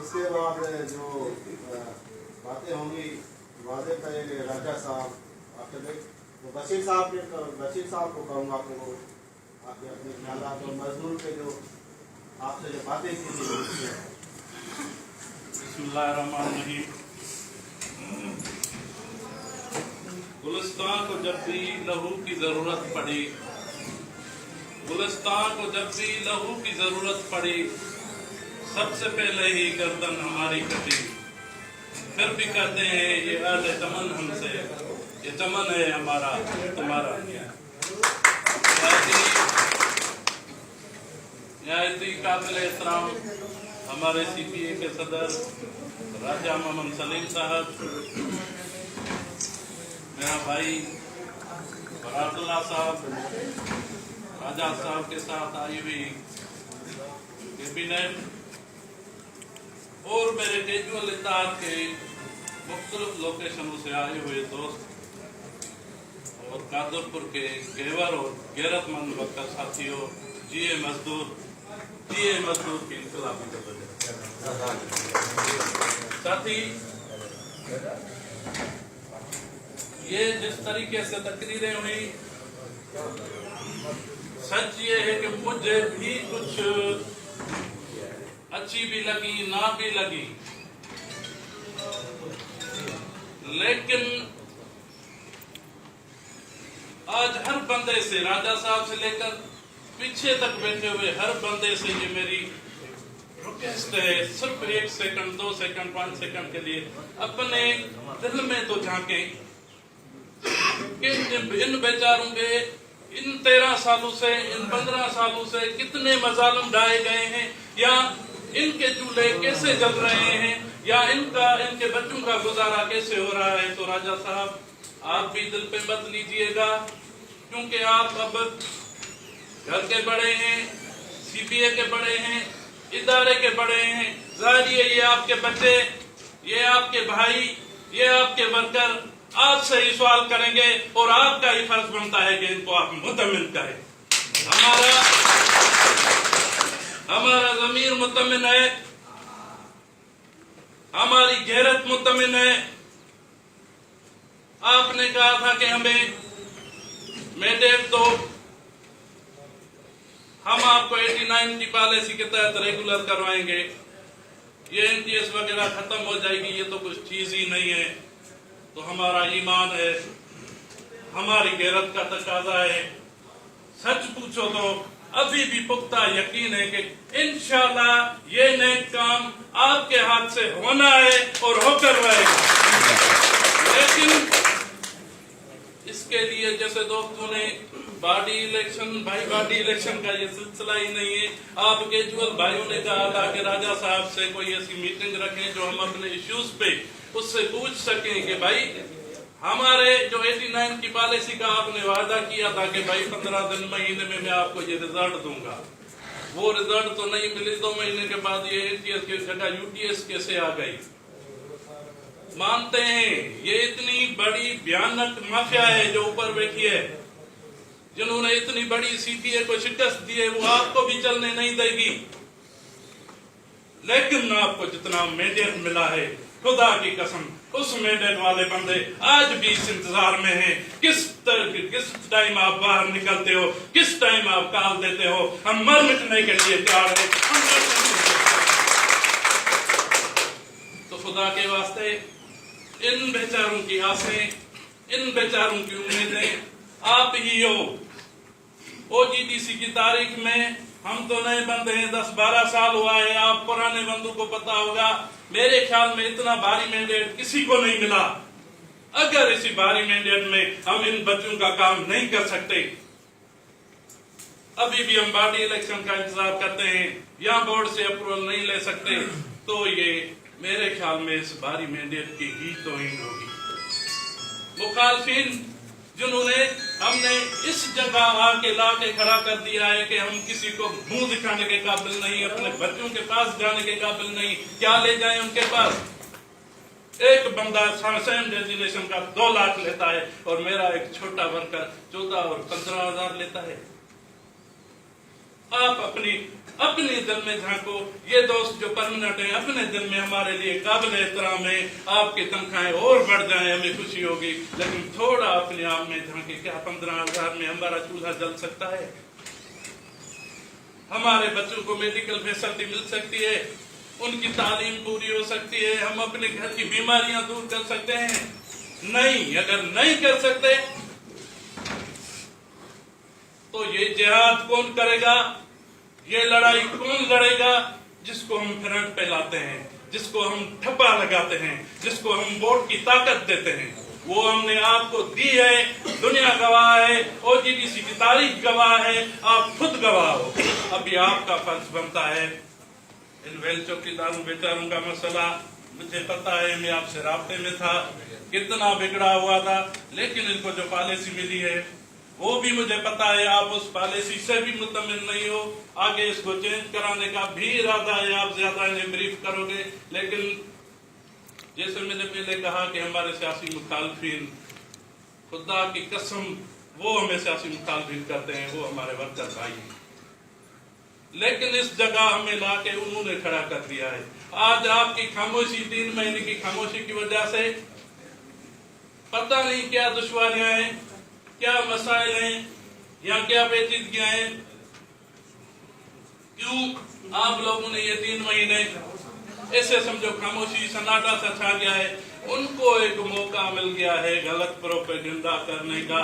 उसके बाद जो बातें होंगी वादे करेंगे राजा साहब आपके बशीर साहब को कहूँगा कि वो आपके अपने ख्यालात और मजदूर के जो आपसे जो बातें की थी। बिस्मिल्लाहिर्रहमानिर्रहीम। गुलिस्तान को जब भी लहू की जरूरत पड़ी, गुलिस्तान को जब भी लहू की जरूरत पड़ी, सबसे पहले ही गर्दन हमारी कटी। फिर भी कहते हैं ये अहले चमन हमसे, ये चमन है हमारा तुम्हारा। न्यायती काबिल एहतराम हमारे CPA के सदर राजा मोहम्मद सलीम साहब, मेरा भाई बरातुल्लाह साहब, राजा साहब के साथ आई हुई कैबिनेट और मेरे कैजुअल इत्तेहाद के मुख्तलिफ लोकेशनों से आए हुए दोस्त और कादरपुर के गेवर और गैरतमंद वक्ता साथियों, जीए मजदूर की इनकलाबी साथी, ये जिस तरीके से तकरीरें हुई, सच ये है कि मुझे भी कुछ अच्छी भी लगी ना भी लगी, लेकिन आज हर बंदे से, राजा साहब से लेकर पीछे तक बैठे हुए हर बंदे से ये मेरी रिक्वेस्ट है, सिर्फ 1 सेकंड 2 सेकंड 5 सेकंड के लिए अपने दिल में तो झांके कि इन बेचारों के इन 13 सालों से, इन 15 सालों से कितने मजालम ढाए गए हैं, या इनके चूल्हे कैसे जल रहे हैं, या इनके बच्चों का गुजारा कैसे हो रहा है। तो राजा साहब, आप भी दिल पे मत लीजिएगा, क्योंकि आप अब घर के बड़े हैं, CPA के बड़े हैं, इदारे के बड़े हैं। जाहिर है ये आपके बच्चे, ये आपके भाई, ये आपके वर्कर आपसे ही सवाल करेंगे और आपका ही फर्ज बनता है कि इनको आप मुतमिन करें। हमारा ज़मीर मुतमिन है, हमारी गैरत मुतमिन है। आपने कहा था कि हमें मैंडेट दो, हम आपको 89 की पॉलिसी के तहत रेगुलर करवाएंगे। ये NTS वगैरह खत्म हो जाएगी, ये तो कुछ चीज ही नहीं है। तो हमारा ईमान है, हमारी गैरत का तकाजा है। सच पूछो तो अभी भी पुख्ता यकीन है कि इंशाल्लाह ये नेक काम आपके हाथ से होना है और होकर रहेगा। लेकिन इसके लिए जैसे दोस्तों ने बॉडी इलेक्शन का ये सिलसिला ही नहीं है। आप कैजुअल भाइयों ने कहा था कि राजा साहब से कोई ऐसी मीटिंग रखें जो हम अपने इश्यूज पे उससे पूछ सकें कि भाई हमारे जो 89 की पॉलिसी का आपने वादा किया था कि भाई 15 दिन महीने में मैं आपको ये रिजल्ट दूंगा, वो रिजल्ट तो नहीं मिली। 2 महीने के बाद ये NTS की जगह UTS कैसे आ गई। मानते हैं ये इतनी बड़ी भयानक माफिया है जो ऊपर बैठी है, जिन्होंने इतनी बड़ी CPA को शिकस्त दी है, वो आपको भी चलने नहीं देगी। लेकिन आपको जितना मैंडेट मिला है, खुदा की कसम उस मैंडेट वाले बंदे आज भी इस इंतजार में हैं किस टाइम आप बाहर निकलते हो, किस टाइम आप कॉल देते हो। हम मर मिटने के लिए तैयार हैं। तो खुदा के वास्ते इन बेचारों की आसें, इन बेचारों की उम्मीदें आप ही हो। OGDC की तारीख में हम तो नए बंदे हैं, 10-12 साल हुआ है। आप पुराने बंदों को पता होगा, मेरे ख्याल में इतना भारी मैंडेट किसी को नहीं मिला। अगर इसी भारी मैंडेट में हम इन बच्चों का काम नहीं कर सकते, अभी भी हम बॉडी इलेक्शन का इंतजार करते हैं या बोर्ड से अप्रूवल नहीं ले सकते, तो ये मेरे ख्याल में इस भारी मैंडेट की ही तौहीन होगी। मुखालफिन जिन्होंने हमने इस जगह आके लाके खड़ा कर दिया है कि हम किसी को मुंह दिखाने के काबिल नहीं, अपने बच्चों के पास जाने के काबिल नहीं, क्या ले जाए उनके पास। एक बंदा सेम डेजिग्नेशन का 2 लाख लेता है और मेरा एक छोटा वर्कर 14 और 15 हजार लेता है। आप अपने दिल में झांको। ये दोस्त जो परमानेंट है अपने दिल में हमारे लिए काबिल एहतराम है। आपकी तनख्वाहें और बढ़ जाए हमें खुशी होगी, लेकिन थोड़ा अपने आप में झांके। क्या 15,000 में हमारा चूल्हा जल सकता है? हमारे बच्चों को मेडिकल फैसिलिटी मिल सकती है, उनकी तालीम पूरी हो सकती है, हम अपने घर की बीमारियां दूर कर सकते हैं? नहीं। अगर नहीं कर सकते तो ये जिहाद कौन करेगा? ये लड़ाई कौन लड़ेगा? जिसको हम फ्रंट पे लाते हैं, जिसको हम ठप्पा लगाते हैं, जिसको हम वोट की ताकत देते हैं, वो हमने आपको दी है। दुनिया गवाह है, OGDC की तारीख गवाह है, आप खुद गवाह हो। अभी आपका फर्ज बनता है। इन वेल चौकीदारों बेचारों का मसला मुझे पता है, मैं आपसे राब्ते में था, कितना बिगड़ा हुआ था, लेकिन इनको जो पॉलिसी मिली है वो भी मुझे पता है। आप उस पॉलिसी से भी मुतमिन नहीं हो, आगे इसको चेंज कराने का भी इरादा है, आप ज्यादा इन्हें ब्रीफ करोगे। लेकिन जैसे मैंने पहले कहा कि हमारे सियासी मुखालफिन, खुदा की कसम वो हमें सियासी मुखालफिन करते हैं, वो हमारे वर्कर भाई हैं, लेकिन इस जगह हमें लाके उन्होंने खड़ा कर दिया है। आज आपकी खामोशी, 3 महीने की खामोशी की वजह से पता नहीं क्या दुश्वारियां हैं, क्या मसाइल हैं, या क्या पेचीदगियां हैं। क्यों आप लोगों ने ये 3 महीने ऐसे समझो खामोशी सन्नाटा सा छा गया है। उनको एक मौका मिल गया है गलत प्रोपेगेंडा करने का।